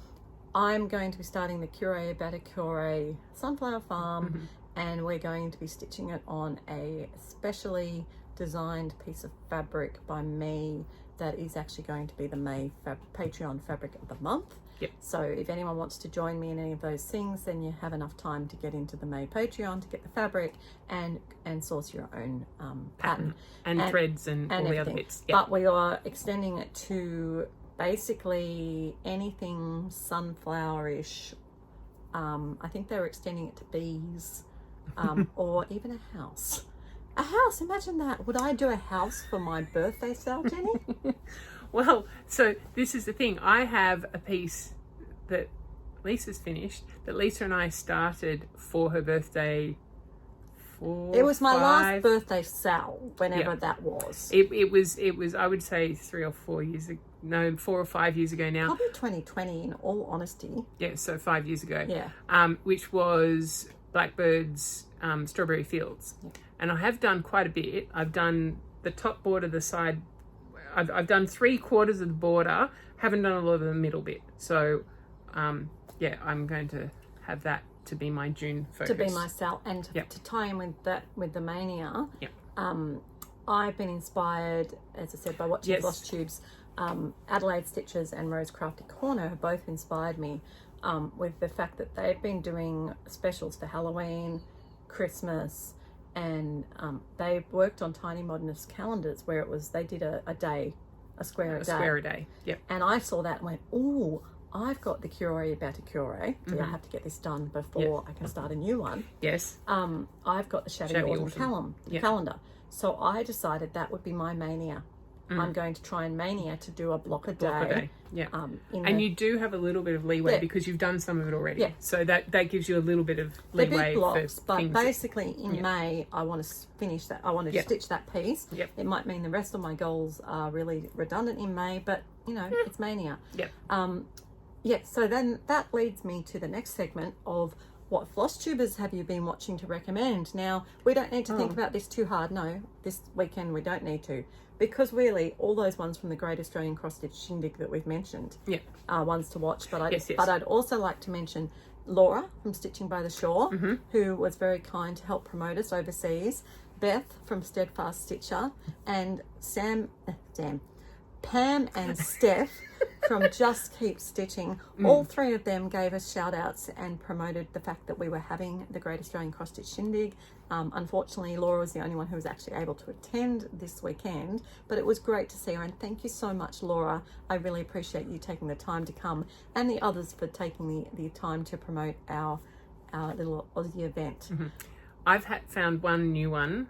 I'm going to be starting the Cure et Better Cure Sunflower Farm, and we're going to be stitching it on a specially designed piece of fabric by me that is actually going to be the May Patreon fabric of the month. So if anyone wants to join me in any of those things, then you have enough time to get into the May Patreon to get the fabric and source your own pattern and threads and all the other bits. But we are extending it to basically anything sunflower-ish. I think they're extending it to bees, or even a house. A house, imagine that. Would I do a house for my birthday sale, Jenny? Well, so this is the thing. I have a piece that Lisa's finished, that Lisa and I started for her birthday. It was my last birthday sale, whenever that was. It was, I would say 3 or 4 years ago. No, 4 or 5 years ago now. Probably 2020, in all honesty. Yeah, so 5 years ago. Yeah. Which was Blackbird's Strawberry Fields. Yeah. And I have done quite a bit. I've done the top border, the side. I've done 3/4 of the border. Haven't done a lot of the middle bit. So, I'm going to have that to be my June focus. To be my sale, and to tie in with that, with the mania. Yep. I've been inspired, as I said, by watching Flosstube's Adelaide Stitches and Rose Crafted Corner have both inspired me with the fact that they've been doing specials for Halloween, Christmas, and they worked on Tiny Modernist calendars where it was, they did a square a day. Yep. And I saw that and went, ooh, I've got the Cure about to Cure. I have to get this done before I can start a new one. Yes. I've got the Shabby Autumn calendar. So I decided that would be my mania. I'm going to try and mania to do a block a day. Yeah. And you do have a little bit of leeway because you've done some of it already. Yeah. So that gives you a little bit of leeway. They're big blocks, for but basically in May I want to finish that. I want to stitch that piece. Yep. It might mean the rest of my goals are really redundant in May, but it's mania. Yep. So then that leads me to the next segment of what Flosstubers have you been watching to recommend? Now, we don't need to think about this too hard. No, this weekend we don't need to. Because really, all those ones from the Great Australian Cross Stitch Shindig that we've mentioned are ones to watch. But I'd also like to mention Laura from Stitching by the Shore, who was very kind to help promote us overseas. Beth from Steadfast Stitcher, and Pam and Steph from Just Keep Stitching. All three of them gave us shout outs and promoted the fact that we were having the Great Australian Cross Stitch Shindig. Unfortunately, Laura was the only one who was actually able to attend this weekend, but it was great to see her, and thank you so much, Laura. I really appreciate you taking the time to come, and the others for taking the time to promote our little Aussie event. I've found one new one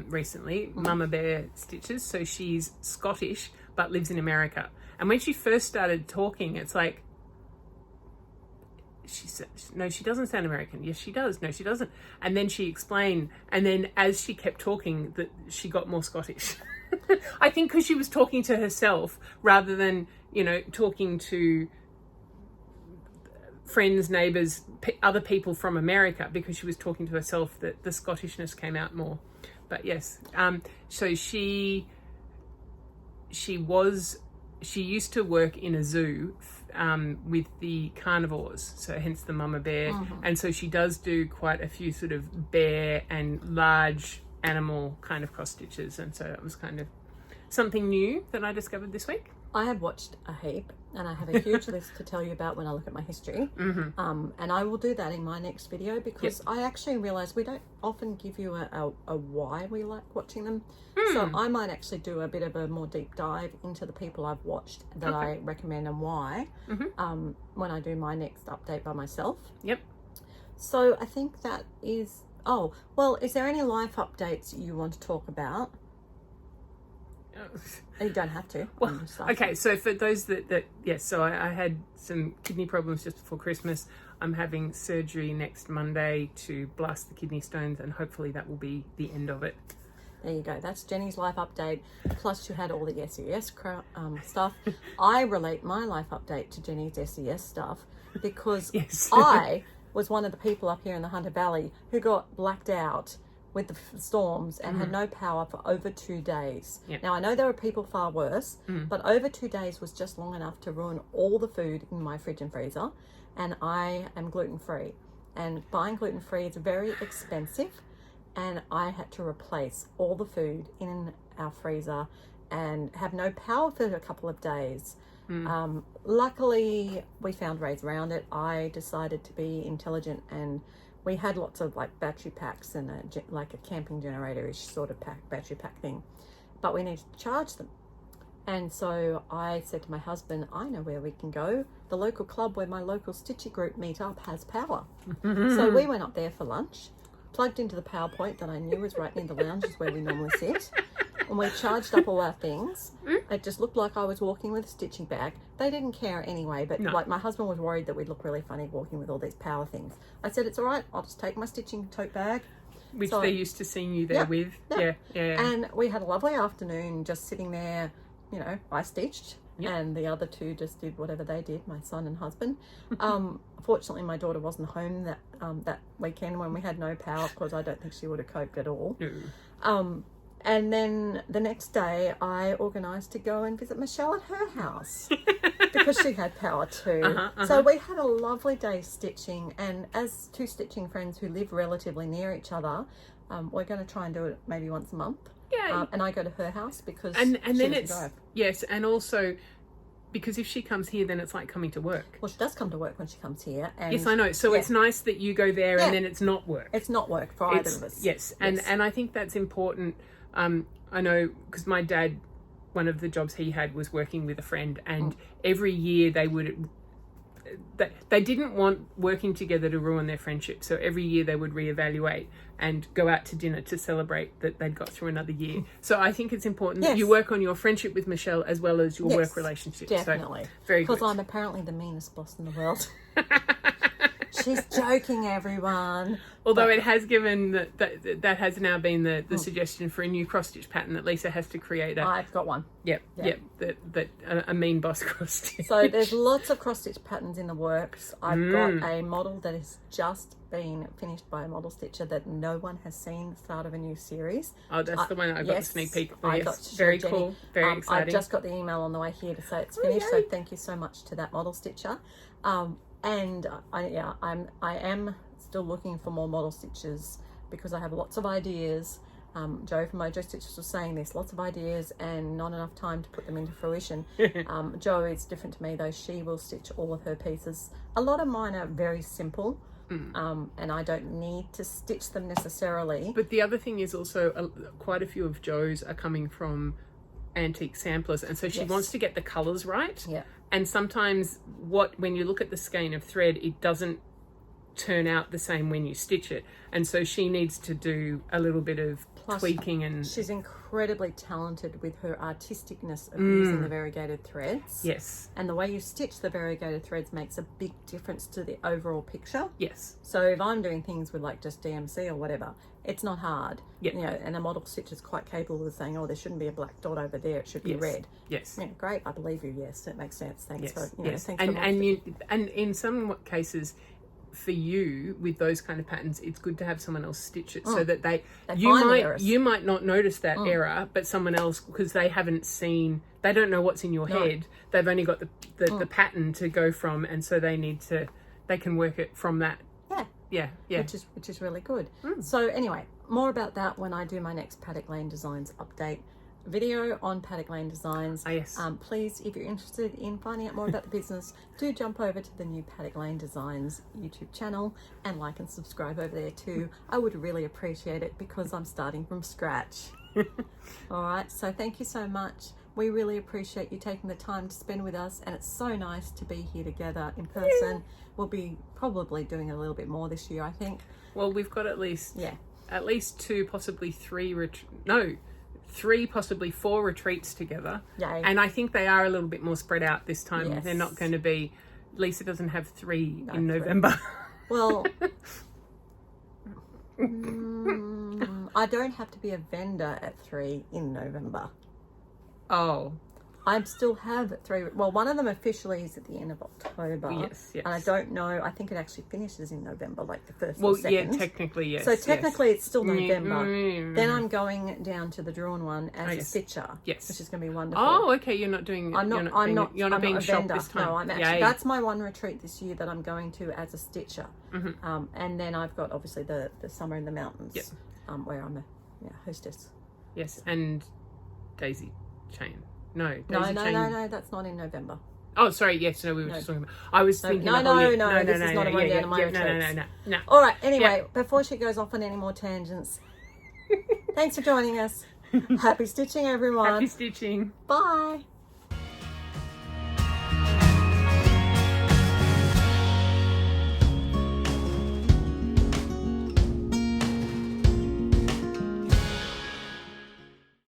recently, Mama Bear Stitches. So she's Scottish but lives in America. And when she first started talking, it's like, she said, no, she doesn't sound American. Yes, she does. No, she doesn't. And then she explained, and then as she kept talking, that she got more Scottish. I think because she was talking to herself rather than, you know, talking to friends, neighbours, other people from America, because she was talking to herself, that the Scottishness came out more. But yes, so she used to work in a zoo with the carnivores, so hence the Mama Bear. And so she does do quite a few sort of bear and large animal kind of cross stitches, and so it was kind of something new that I discovered this week. I have watched a heap, and I have a huge list to tell you about when I look at my history. And I will do that in my next video, because I actually realise we don't often give you a why we like watching them. So I might actually do a bit of a more deep dive into the people I've watched that I recommend and why when I do my next update by myself. So I think that is... Oh, well, is there any life updates you want to talk about? You don't have to. Well, okay, so for those that yes, so I had some kidney problems just before Christmas. I'm having surgery next Monday to blast the kidney stones, and hopefully that will be the end of it. There you go. That's Jenny's life update. Plus you had all the SES stuff. I relate my life update to Jenny's SES stuff, because I was one of the people up here in the Hunter Valley who got blacked out with the storms and had no power for over 2 days. Now, I know there were people far worse, but over 2 days was just long enough to ruin all the food in my fridge and freezer. And I am gluten-free. And buying gluten-free is very expensive. And I had to replace all the food in our freezer and have no power for a couple of days. Luckily, we found ways around it. I decided to be intelligent, and we had lots of like battery packs and like a camping generator-ish sort of battery pack thing, but we needed to charge them. And so I said to my husband, I know where we can go. The local club where my local Stitchy group meet up has power. So we went up there for lunch, plugged into the power point that I knew was right near the lounges where we normally sit, and we charged up all our things. It just looked like I was walking with a stitching bag. They didn't care anyway, but like my husband was worried that we'd look really funny walking with all these power things. I said, it's all right, I'll just take my stitching tote bag. Which they're used to seeing you there with. Yeah. And we had a lovely afternoon just sitting there. You know, I stitched and the other two just did whatever they did, my son and husband. Fortunately, my daughter wasn't home that weekend when we had no power, because I don't think she would have coped at all. And then the next day, I organised to go and visit Michelle at her house because she had power too. So we had a lovely day stitching, and as two stitching friends who live relatively near each other, we're going to try and do it maybe once a month. And I go to her house because and she then doesn't drive. Yes, and also because if she comes here, then it's like coming to work. Well, she does come to work when she comes here. And yes, I know. So it's nice that you go there and then it's not work. It's not work for either of us. Yes, and I think that's important. I know because my dad, one of the jobs he had was working with a friend, and every year they didn't want working together to ruin their friendship. So every year they would reevaluate and go out to dinner to celebrate that they'd got through another year. So I think it's important that you work on your friendship with Michelle as well as your work relationship. Definitely. So, very good. Because I'm apparently the meanest boss in the world. She's joking, everyone. Although it has given that has now been the suggestion for a new cross stitch pattern that Lisa has to create. I've got one. A mean boss cross stitch. So there's lots of cross stitch patterns in the works. I've got a model that has just been finished by a model stitcher that no one has seen, the start of a new series. Oh, that's the one I got the sneak peek. I got to very show cool, Jenny. very exciting. I've just got the email on the way here to say it's finished. So thank you so much to that model stitcher. And I am still looking for more model stitches because I have lots of ideas. Joe from Mojo Stitches was saying there's lots of ideas and not enough time to put them into fruition. Jo is different to me though. She will stitch all of her pieces. A lot of mine are very simple. And I don't need to stitch them necessarily. But the other thing is also quite a few of Jo's are coming from antique samplers, and so she wants to get the colours right. Yeah. And sometimes when you look at the skein of thread, it doesn't turn out the same when you stitch it, and so she needs to do a little bit of tweaking. And she's incredibly talented with her artisticness of using the variegated threads. Yes. And the way you stitch the variegated threads makes a big difference to the overall picture. Yes. So if I'm doing things with like just DMC or whatever, it's not hard. Yep. You know, and a model stitch is quite capable of saying, oh, there shouldn't be a black dot over there, it should be red. Yes. Yeah, great, I believe you. Yes, it makes sense. Thanks for thanks and in some cases for you with those kind of patterns, it's good to have someone else stitch it so that you might not notice that error, but someone else, because they haven't seen, they don't know what's in your head, they've only got the pattern to go from, and so they can work it from that. Yeah, which is really good. So anyway, more about that when I do my next Paddock Lane Designs update video on Paddock Lane Designs. Yes. Please, if you're interested in finding out more about the business, do jump over to the new Paddock Lane Designs YouTube channel and like and subscribe over there too. I would really appreciate it because I'm starting from scratch. All right, so thank you so much. We really appreciate you taking the time to spend with us, and it's so nice to be here together in person. We'll be probably doing a little bit more this year, I think. Well, we've got at least 2, possibly 3, possibly 4 retreats together. Yay. And I think they are a little bit more spread out this time. Yes. They're not going to be, Lisa doesn't have 3 in November. Well, I don't have to be a vendor at 3 in November. Oh. I still have 3. Well, one of them officially is at the end of October. Yes. And I don't know. I think it actually finishes in November, like the 1st or 2nd. Well, yeah, technically, yes. So technically it's still November. Then I'm going down to the drawn one as a stitcher. Yes. Which is going to be wonderful. Oh, okay. You're not doing. I'm not being a shopped vendor. this time. No, I'm actually. That's my one retreat this year that I'm going to as a stitcher. And then I've got obviously the Summer in the Mountains. Yep. Where I'm a hostess. Yes, and Daisy Chain. No, that's not in November. Oh, sorry. Yes, no, we were just talking about. I was thinking. No, this is not a rundown of my retreats. No. All right. Anyway, before she goes off on any more tangents, thanks for joining us. Happy stitching, everyone. Happy stitching. Bye.